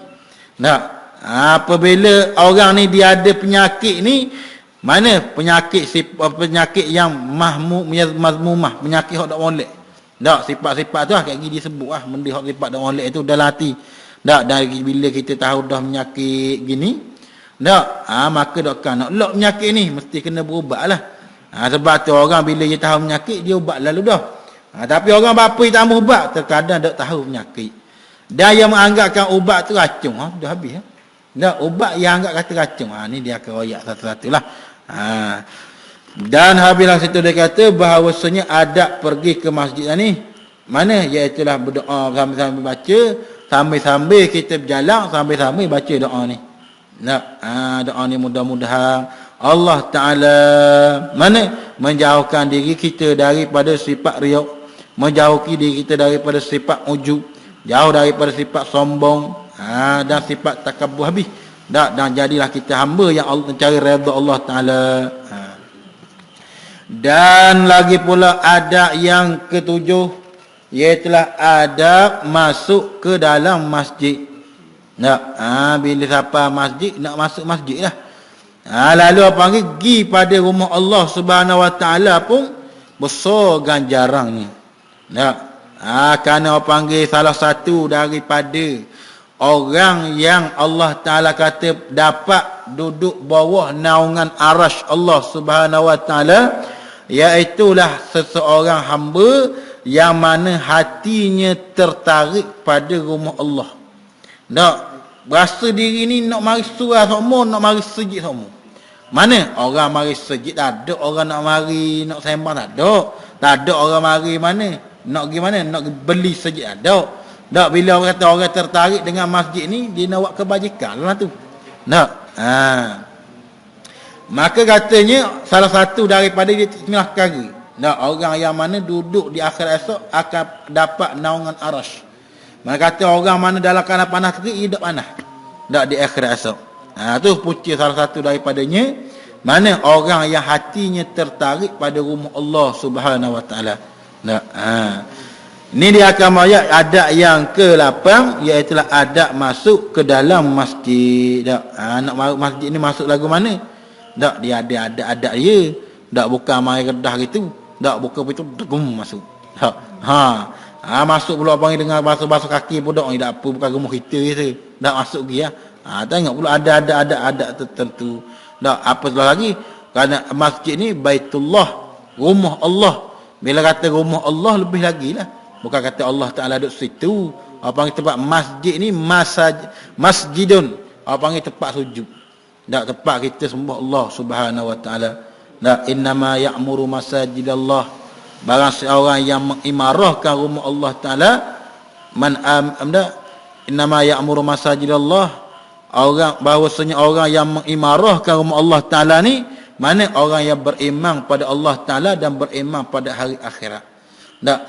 Apabila orang ni dia ada penyakit ni mana penyakit yang mazmumah, penyakit hak dak molek. Tak sifat-sifat tu kayak gini disebut benda hak sifat dak molek itu dalam hati. Tak dari bila kita tahu dah penyakit gini, tak maka dak kan nak lok penyakit ni mesti kena berubatlah. Sebab tu orang bila dia tahu penyakit dia ubat lalu dah. Tapi orang bapa dia tak berubat terkadang dak tahu penyakit. Dan yang menganggapkan ubat tu racun, dah habis. Tak ubat yang anggap kata racun. Ni dia akan royak satu-satulah. Dan habislah situ dia kata bahawasanya adab pergi ke masjid ni mana iaitulah berdoa sambil-sambil baca, sambil-sambil kita berjalan, sambil-sambil baca doa ni. Doa ni mudah-mudahan Allah Ta'ala mana menjauhkan diri kita daripada sifat riak, menjauhkan diri kita daripada sifat ujub, jauh daripada sifat sombong dan sifat takabur habis. Dan jadilah kita hamba yang Allah mencari redha Allah Ta'ala. Dan lagi pula adab yang ketujuh iaitulah adab masuk ke dalam masjid. Bila siapa masjid nak masuk masjid lah. Lalu apa panggil pergi pada rumah Allah Subhanahu Wa Ta'ala pun besar ganjarannya. Kerana apa panggil salah satu daripada orang yang Allah Ta'ala kata dapat duduk bawah naungan arasy Allah Subhanahu Wa Ta'ala iaitulah seseorang hamba yang mana hatinya tertarik pada rumah Allah. Tak berasa diri ni nak mari surah semua, nak mari sejid semua. Mana orang mari sejid tak ada, orang nak mari nak sembang tak ada. Tak ada orang mari mana nak pergi mana nak beli sejid ada. Tak bila orang kata orang tertarik dengan masjid ni dia nak buat kebajikan lah tu. Tak. Maka katanya salah satu daripada dia inilah perkara. Tak orang yang mana duduk di akhirat esok akan dapat naungan arasy. Maka kata orang mana dalam keadaan panas terik dia tak panas. Tak di akhirat esok. Tu punca salah satu daripadanya mana orang yang hatinya tertarik pada rumah Allah Subhanahu Wa Ta'ala. Tak. Ini dia akan ayat adab yang ke-8 iaitu adab masuk ke dalam masjid. Nak masjid ni masuk lagu mana? Tak dia ada adab dia. Tak bukan mai redah gitu. Tak buka pintu degum masuk. Masuk pula panggil dengan basuh-basuh kaki pun tak apa bukan rumah kita je. Tak masuk dia. Tengok pula ada adab tertentu. Tak apa lagi kerana masjid ni Baitullah, rumah Allah. Bila kata rumah Allah lebih lagi lah. Bukan kata Allah Ta'ala duduk situ. Apa panggil tempat masjid ni masjidun. Apa panggil tempat sujud. Tak tempat kita sembah Allah Subhanahu Wa Ta'ala. Tak innama ya'muru masajidallah. Barang seorang yang mengimarahkan rumah Allah Ta'ala innama ya'muru masajidallah. Bahawasanya orang yang mengimarahkan rumah Allah Ta'ala ni mana orang yang beriman pada Allah Ta'ala dan beriman pada hari akhirat.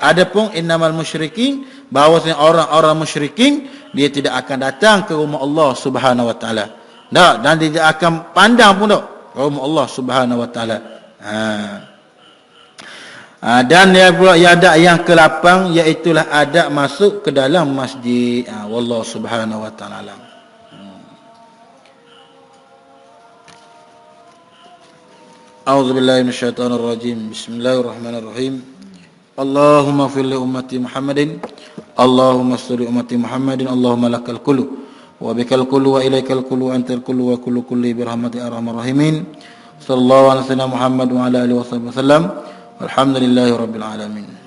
Adapun innamal musyrikin bahawasanya orang-orang musyrikin dia tidak akan datang ke rumah Allah Subhanahu Wa Ta'ala. Dan dia tidak akan pandang pun tak. rumah Allah Subhanahu wa taala. Dan yang adab yang ke-8 iaitu adab masuk ke dalam masjid. Wallahu Subhanahu wa taala alam. A'udzubillahi minasyaitonir rajim. Bismillahirrahmanirrahim. Allahumma fil li ummati Muhammadin. Allahumma shalli ummati Muhammadin. Allahumma lakal kullu wa bikal kullu wa ilaikal kullu wa antal kullu wa kullu kulli bi rahmatika arhamar rahimin. Sallallahu alaihi wasallam Muhammad wa ala alihi wasallam. Alhamdulillahi rabbil alamin.